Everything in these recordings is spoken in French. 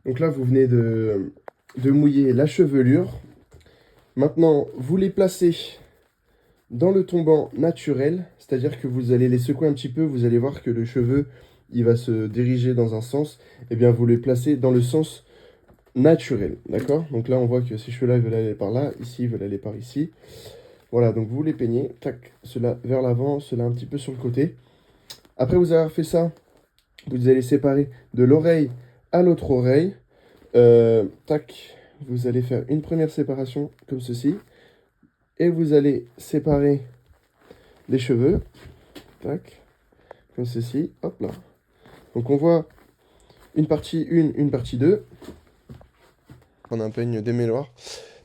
Donc là, vous venez de mouiller la chevelure. Maintenant, vous les placez dans le tombant naturel, c'est-à-dire que vous allez les secouer un petit peu, vous allez voir que le cheveu, il va se diriger dans un sens, et bien vous les placez dans le sens naturel, d'accord? Donc là, on voit que ces cheveux-là, ils veulent aller par là, ici, ils veulent aller par ici. Voilà, donc vous les peignez, tac, cela vers l'avant, cela un petit peu sur le côté. Après vous avoir fait ça, vous allez séparer de l'oreille à l'autre oreille. Tac, vous allez faire une première séparation comme ceci. Et vous allez séparer les cheveux. Tac, comme ceci. Hop là. Donc on voit une partie 1, une partie 2. On a un peigne démêloir.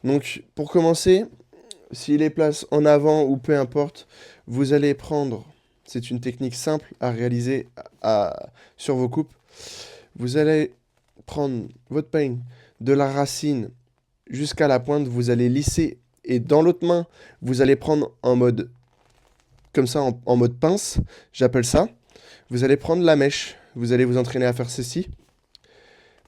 Donc pour commencer, s'il les place en avant ou peu importe, vous allez prendre, c'est une technique simple à réaliser sur vos coupes, vous allez prendre votre peigne de la racine jusqu'à la pointe, vous allez lisser et dans l'autre main, vous allez prendre en mode, comme ça, en mode pince, j'appelle ça. Vous allez prendre la mèche, vous allez vous entraîner à faire ceci,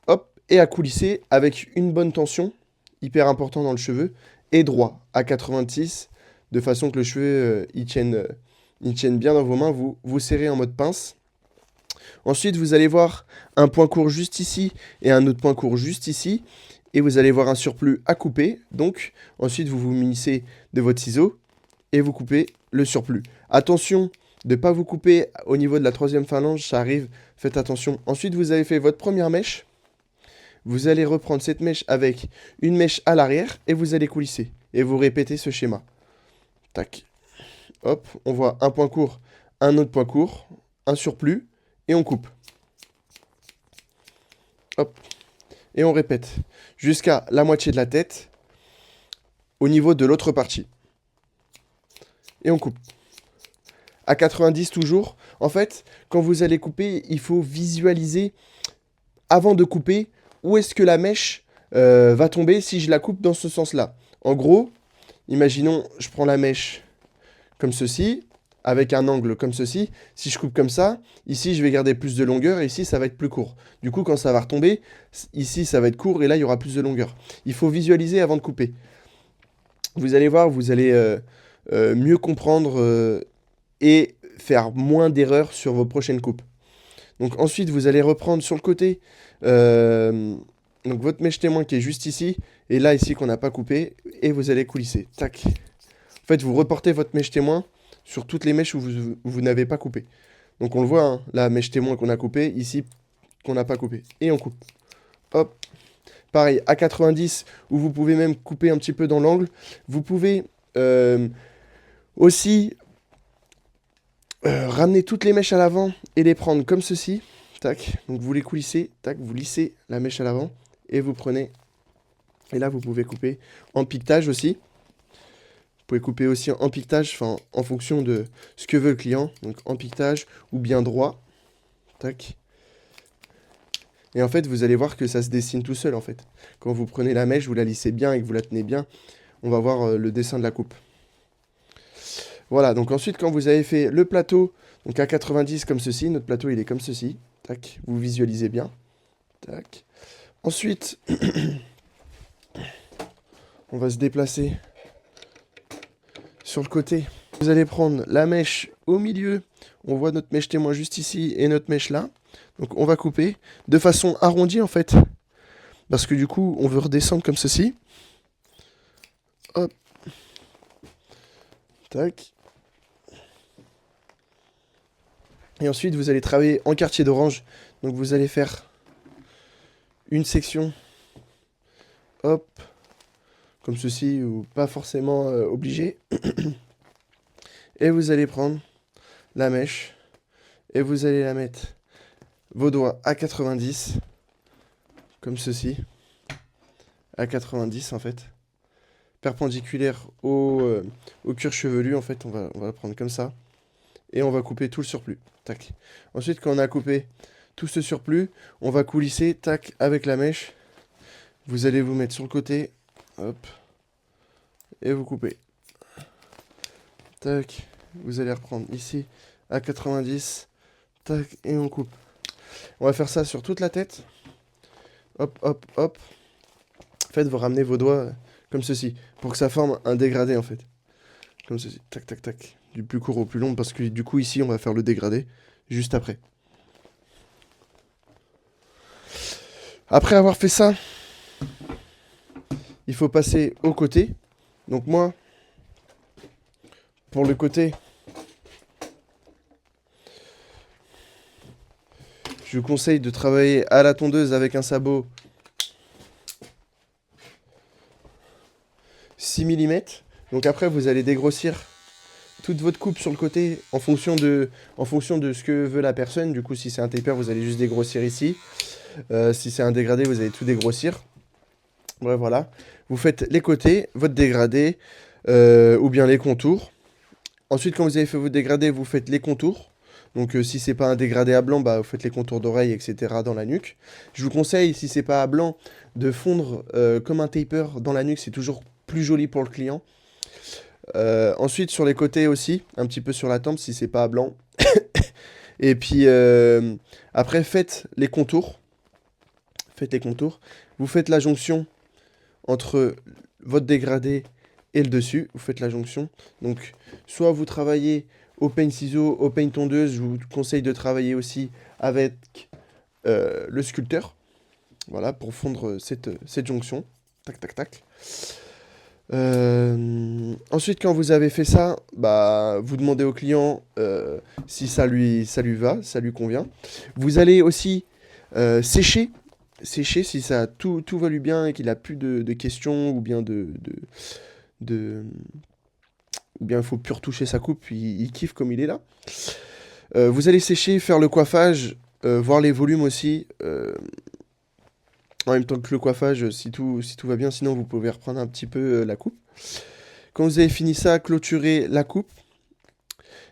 hop, et à coulisser avec une bonne tension, hyper important dans le cheveu, et droit, à 86, de façon que le cheveu, il tienne bien dans vos mains, vous serrez en mode pince. Ensuite, vous allez voir un point court juste ici et un autre point court juste ici. Et vous allez voir un surplus à couper. Donc, ensuite, vous vous munissez de votre ciseau et vous coupez le surplus. Attention de ne pas vous couper au niveau de la troisième phalange, ça arrive, faites attention. Ensuite, vous avez fait votre première mèche. Vous allez reprendre cette mèche avec une mèche à l'arrière et vous allez coulisser. Et vous répétez ce schéma. Tac. Hop, on voit un point court, un autre point court, un surplus et on coupe. Hop. Et on répète jusqu'à la moitié de la tête au niveau de l'autre partie. Et on coupe. À 90 toujours. En fait, quand vous allez couper, il faut visualiser avant de couper où est-ce que la mèche va tomber si je la coupe dans ce sens-là. En gros, imaginons, je prends la mèche comme ceci, avec un angle comme ceci. Si je coupe comme ça, ici je vais garder plus de longueur et ici ça va être plus court. Du coup, quand ça va retomber, ici ça va être court et là il y aura plus de longueur. Il faut visualiser avant de couper. Vous allez voir, vous allez mieux comprendre et faire moins d'erreurs sur vos prochaines coupes. Donc ensuite, vous allez reprendre sur le côté donc votre mèche témoin qui est juste ici et là ici qu'on n'a pas coupé et vous allez coulisser. Tac. En fait, vous reportez votre mèche témoin sur toutes les mèches où vous n'avez pas coupé. Donc on le voit, hein, la mèche témoin qu'on a coupé, ici qu'on n'a pas coupé. Et on coupe. Hop. Pareil, à 90, où vous pouvez même couper un petit peu dans l'angle. Vous pouvez aussi ramener toutes les mèches à l'avant et les prendre comme ceci. Tac. Donc vous les coulissez. Tac. Vous lissez la mèche à l'avant. Et vous prenez. Et là, vous pouvez couper en piquetage aussi. Vous pouvez couper aussi en piquetage, en fonction de ce que veut le client. Donc en piquetage ou bien droit. Tac. Et en fait, vous allez voir que ça se dessine tout seul en fait. Quand vous prenez la mèche, vous la lissez bien et que vous la tenez bien, on va voir le dessin de la coupe. Voilà, donc ensuite, quand vous avez fait le plateau, donc à 90 comme ceci, notre plateau il est comme ceci. Tac, vous visualisez bien. Tac. Ensuite, on va se déplacer sur le côté. Vous allez prendre la mèche au milieu. On voit notre mèche témoin juste ici et notre mèche là. Donc on va couper de façon arrondie en fait. Parce que du coup, on veut redescendre comme ceci. Hop. Tac. Et ensuite, vous allez travailler en quartier d'orange. Donc vous allez faire une section. Hop. Comme ceci, ou pas forcément obligé. Et vous allez prendre la mèche. Et vous allez la mettre vos doigts à 90. Comme ceci. À 90 en fait. Perpendiculaire au cuir chevelu. En fait, on va la prendre comme ça. Et on va couper tout le surplus. Tac. Ensuite, quand on a coupé tout ce surplus, on va coulisser, tac, avec la mèche. Vous allez vous mettre sur le côté. Hop. Et vous coupez. Tac. Vous allez reprendre ici à 90. Tac. Et on coupe. On va faire ça sur toute la tête. hop, hop, hop. En fait, vous ramenez vos doigts comme ceci, pour que ça forme un dégradé, en fait. Comme ceci, tac, tac, tac. Du plus court au plus long, parce que du coup, ici, on va faire le dégradé, juste après. Après avoir fait ça, il faut passer au côté. Donc moi, pour le côté, je vous conseille de travailler à la tondeuse avec un sabot 6 mm. Donc après, vous allez dégrossir toute votre coupe sur le côté en fonction de ce que veut la personne. Du coup, si c'est un taper, vous allez juste dégrossir ici. Si c'est un dégradé, vous allez tout dégrossir. Ouais, voilà. Vous faites les côtés, votre dégradé, ou bien les contours. Ensuite, quand vous avez fait votre dégradé, vous faites les contours. Donc si c'est pas un dégradé à blanc, bah, vous faites les contours d'oreilles, etc. dans la nuque. Je vous conseille, si c'est pas à blanc, de fondre comme un taper dans la nuque. C'est toujours plus joli pour le client. Ensuite, sur les côtés aussi, un petit peu sur la tempe, si c'est pas à blanc. Et puis, après, faites les contours. Faites les contours. Vous faites la jonction entre votre dégradé et le dessus. Vous faites la jonction. Donc, soit vous travaillez au peigne ciseau, au peigne tondeuse. Je vous conseille de travailler aussi avec le sculpteur. Voilà, pour fondre cette jonction. Tac, tac, tac. Ensuite, quand vous avez fait ça, bah, vous demandez au client si ça lui va, ça lui convient. Vous allez aussi sécher si ça tout va lui bien et qu'il a plus de questions ou bien ou bien il faut plus retoucher sa coupe, il kiffe comme il est là. Vous allez sécher, faire le coiffage, voir les volumes aussi. En même temps que le coiffage, si tout va bien, sinon vous pouvez reprendre un petit peu la coupe. Quand vous avez fini ça, clôturer la coupe,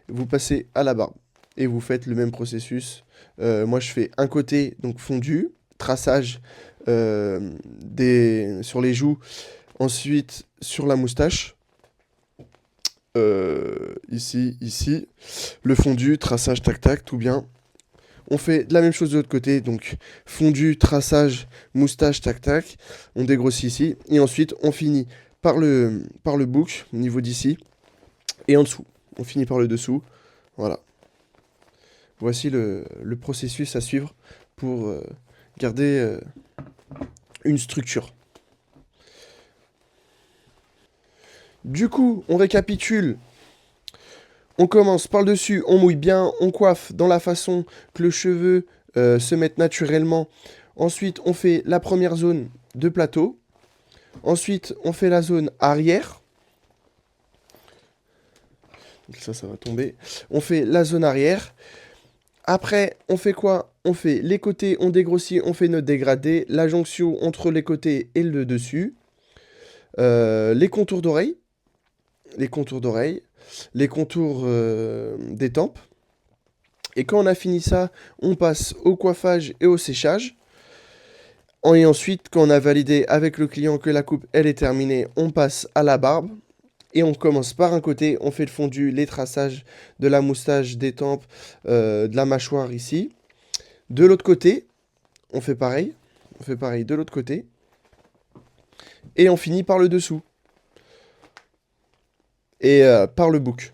vous passez à la barbe. Et vous faites le même processus. Moi je fais un côté, donc fondu, traçage sur les joues, ensuite sur la moustache. Ici, le fondu, traçage, tac tac, tout bien. On fait la même chose de l'autre côté, donc fondu, traçage, moustache, tac tac. On dégrossit ici. Et ensuite, on finit par le bouc, au niveau d'ici. Et en dessous. On finit par le dessous. Voilà. Voici le processus à suivre pour garder une structure. Du coup, on récapitule. On commence par le dessus, on mouille bien, on coiffe dans la façon que le cheveu se mette naturellement. Ensuite, on fait la première zone de plateau. Ensuite, on fait la zone arrière. Donc ça va tomber. On fait la zone arrière. Après, on fait quoi? On fait les côtés, on dégrossit, on fait notre dégradé. La jonction entre les côtés et le dessus. Les contours d'oreilles. Les contours d'oreilles. Les contours des tempes. Et quand on a fini ça, on passe au coiffage et au séchage. Et ensuite, quand on a validé avec le client que la coupe elle est terminée, on passe à la barbe. Et on commence par un côté, on fait le fondu, les traçages de la moustache, des tempes, de la mâchoire ici. De l'autre côté, on fait pareil. On fait pareil de l'autre côté. Et on finit par le dessous. Et par le bouc.